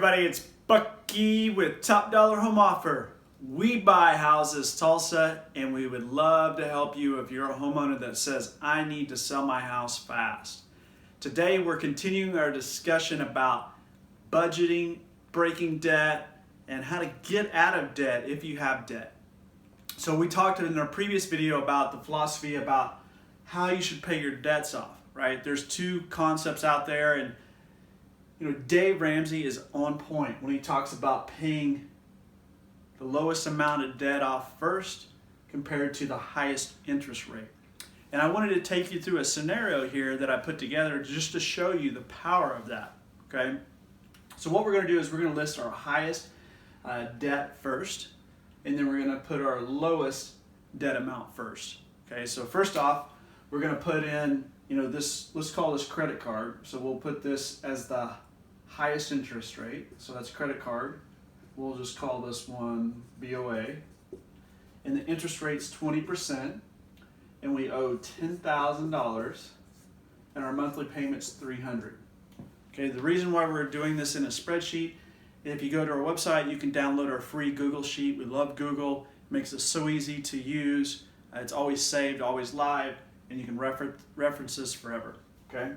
everybody, it's Bucky with Top Dollar Home Offer. We buy houses, Tulsa, and we would love to help you if you're a homeowner that says, I need to sell my house fast. Today we're continuing our discussion about budgeting, breaking debt, and how to get out of debt if you have debt. So we talked in our previous video about the philosophy about how you should pay your debts off, right? There's two concepts out there, and Dave Ramsey is on point when he talks about paying the lowest amount of debt off first compared to the highest interest rate. And I wanted to take you through a scenario here that I put together just to show you the power of that, okay? So what we're going to do is we're going to list our highest debt first, and then we're going to put our lowest debt amount first, okay? So first off, we're going to put in, this, let's call this credit card. So we'll put this as the highest interest rate. So that's credit card. We'll just call this one BOA. And the interest rate's 20, and we owe $10,000, and our monthly payment's $300. Okay, the reason why we're doing this in a spreadsheet, if you go to our website, you can download our free Google sheet. We love Google. It makes it so easy to use. It's always saved, always live, and you can reference this forever, okay?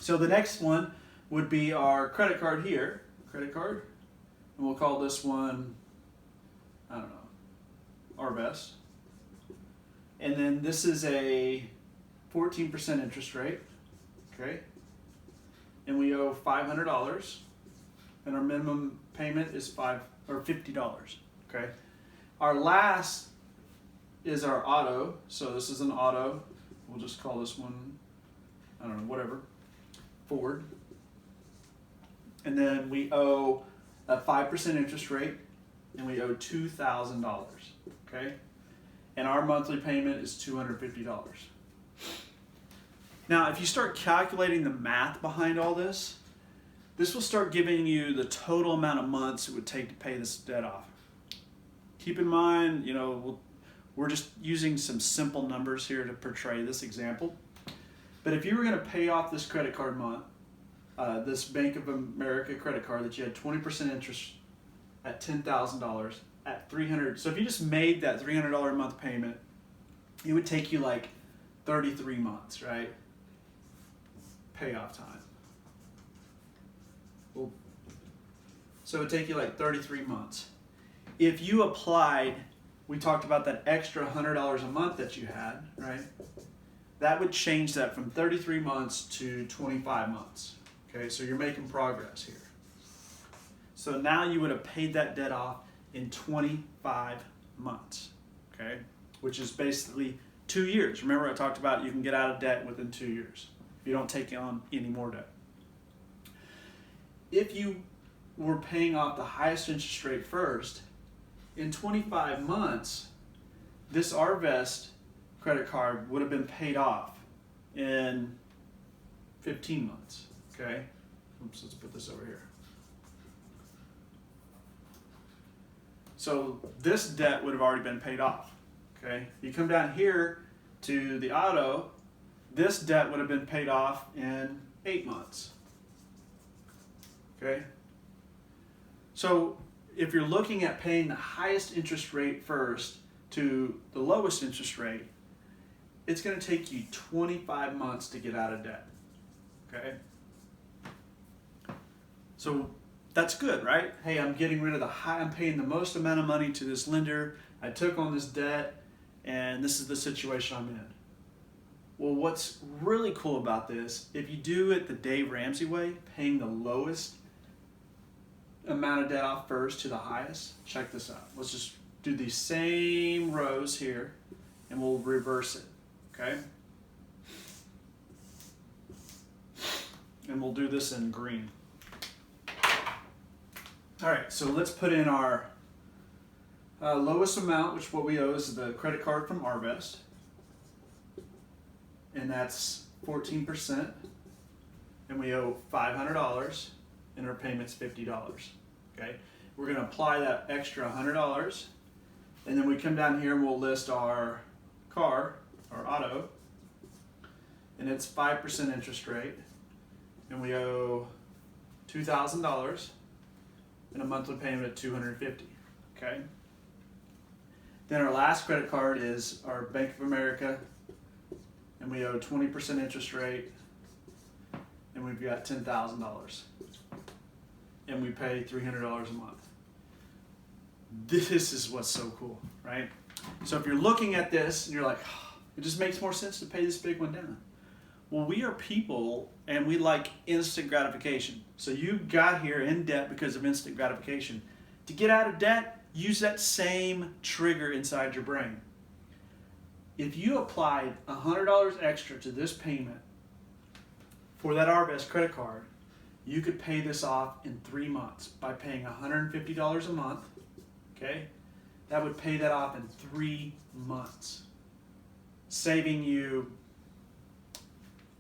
So the next one would be our credit card here, credit card, and we'll call this one, I don't know, our best. And then this is a 14% interest rate, okay? And we owe $500, and our minimum payment is $50, okay? Our last is our auto, so this is an auto. We'll just call this one, I don't know, whatever, Ford. And then we owe a 5% interest rate, and we owe $2,000, okay? And our monthly payment is $250. Now, if you start calculating the math behind all this, this will start giving you the total amount of months it would take to pay this debt off. Keep in mind, we're just using some simple numbers here to portray this example. But if you were going to pay off this credit card month, this Bank of America credit card that you had 20% interest at $10,000 at $300. So if you just made that $300 a month payment, it would take you like 33 months, right? Payoff time. So it would take you like 33 months. If you applied, we talked about that extra $100 a month that you had, right? That would change that from 33 months to 25 months. Okay, so you're making progress here. So now you would have paid that debt off in 25 months, okay? Which is basically 2 years. Remember I talked about you can get out of debt within 2 years if you don't take on any more debt. If you were paying off the highest interest rate first, in 25 months, this Arvest credit card would have been paid off in 15 months, okay? Oops, let's put this over here. So this debt would have already been paid off, okay? You come down here to the auto, this debt would have been paid off in 8 months, okay? So if you're looking at paying the highest interest rate first to the lowest interest rate, it's going to take you 25 months to get out of debt, okay? So that's good, right? Hey, I'm getting rid of I'm paying the most amount of money to this lender. I took on this debt, and this is the situation I'm in. Well, what's really cool about this, if you do it the Dave Ramsey way, paying the lowest amount of debt off first to the highest, check this out. Let's just do these same rows here, and we'll reverse it, okay? And we'll do this in green. All right, so let's put in our lowest amount, which what we owe is the credit card from Arvest, and that's 14%, and we owe $500, and our payment's $50, okay? We're gonna apply that extra $100, and then we come down here and we'll list our car, our auto, and it's 5% interest rate, and we owe $2,000, and a monthly payment of $250. Okay. Then our last credit card is our Bank of America, and we owe 20% interest rate, and we've got $10,000, and we pay $300 a month. This is what's so cool, right? So if you're looking at this and you're like, oh, it just makes more sense to pay this big one down. Well, we are people and we like instant gratification. So you got here in debt because of instant gratification. To get out of debt, use that same trigger inside your brain. If you applied $100 extra to this payment for that Arvest credit card, you could pay this off in 3 months by paying $150 a month. Okay? That would pay that off in 3 months, saving you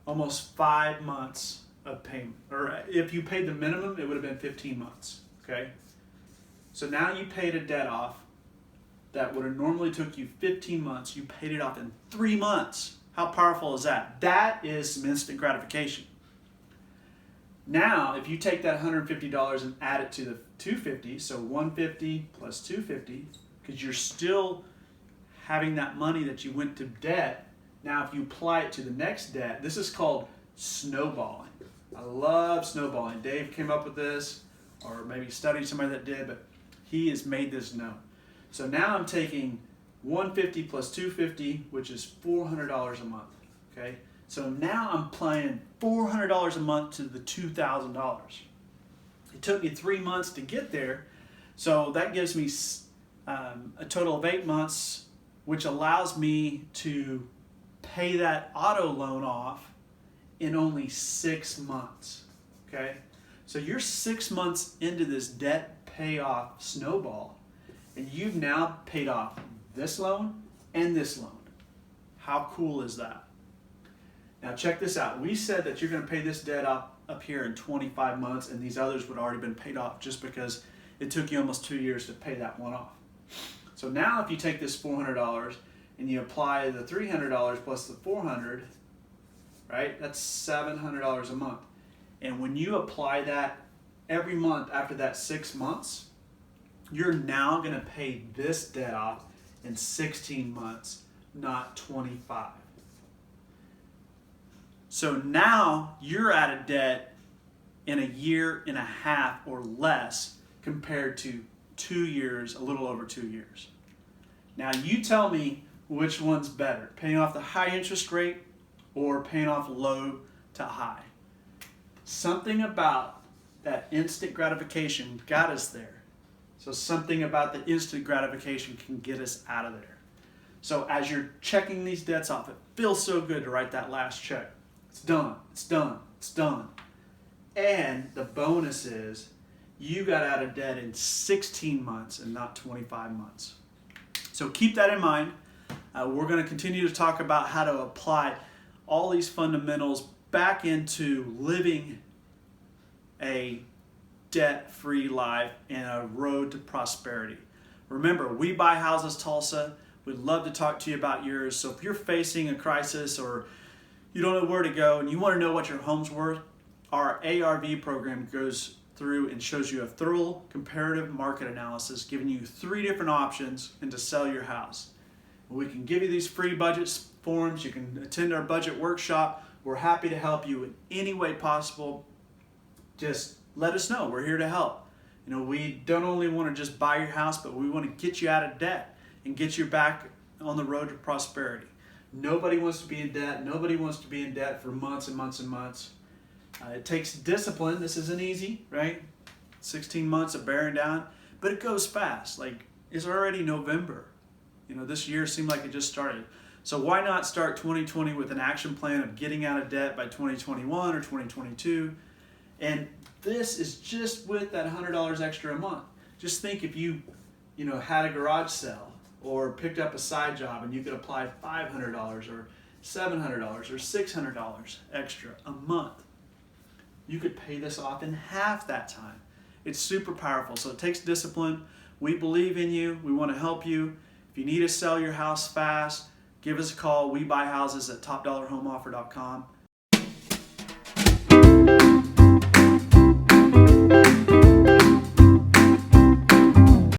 almost 5 months of payment. Or if you paid the minimum, it would have been 15 months. Okay? So now you paid a debt off that would have normally took you 15 months. You paid it off in 3 months. How powerful is that? That is some instant gratification. Now, if you take that $150 and add it to the $250, so $150 plus $250, because you're still having that money that you went to debt. Now, if you apply it to the next debt, this is called snowballing. I love snowballing. Dave came up with this, or maybe studied somebody that did, but he has made this known. So now I'm taking $150 plus $250, which is $400 a month. Okay. So now I'm applying $400 a month to the $2,000. It took me 3 months to get there, so that gives me a total of 8 months, which allows me to pay that auto loan off in only 6 months. Okay, so you're 6 months into this debt payoff snowball, and you've now paid off this loan and this loan. How cool is that? Now check this out. We said that you're going to pay this debt up here in 25 months, and these others would already been paid off just because it took you almost 2 years to pay that one off. So now if you take this $400 and you apply the $300 plus the $400, right? That's $700 a month. And when you apply that every month after that 6 months, you're now going to pay this debt off in 16 months, not 25. So now you're out of debt in 1.5 years or less compared to 2 years, a little over 2 years. Now you tell me which one's better, paying off the high interest rate or paying off low to high. Something about that instant gratification got us there. So something about the instant gratification can get us out of there. So as you're checking these debts off, it feels so good to write that last check. It's done, it's done, it's done. And the bonus is you got out of debt in 16 months and not 25 months. So keep that in mind. We're going to continue to talk about how to apply all these fundamentals back into living a debt-free life and a road to prosperity. Remember, we buy houses Tulsa. We'd love to talk to you about yours. So if you're facing a crisis or you don't know where to go and you want to know what your home's worth, our ARV program goes through and shows you a thorough comparative market analysis, giving you 3 different options and to sell your house. We can give you these free budget forms. You can attend our budget workshop. We're happy to help you in any way possible. Just let us know. We're here to help. You know, we don't only want to just buy your house, but we want to get you out of debt and get you back on the road to prosperity. Nobody wants to be in debt. Nobody wants to be in debt for months and months and months. It takes discipline. This isn't easy, right? 16 months of bearing down, but it goes fast. Like, it's already November. You know, this year seemed like it just started. So why not start 2020 with an action plan of getting out of debt by 2021 or 2022? And this is just with that $100 extra a month. Just think if you had a garage sale or picked up a side job and you could apply $500 or $700 or $600 extra a month. You could pay this off in half that time. It's super powerful. So it takes discipline. We believe in you. We want to help you. If you need to sell your house fast, give us a call. We buy houses at topdollarhomeoffer.com.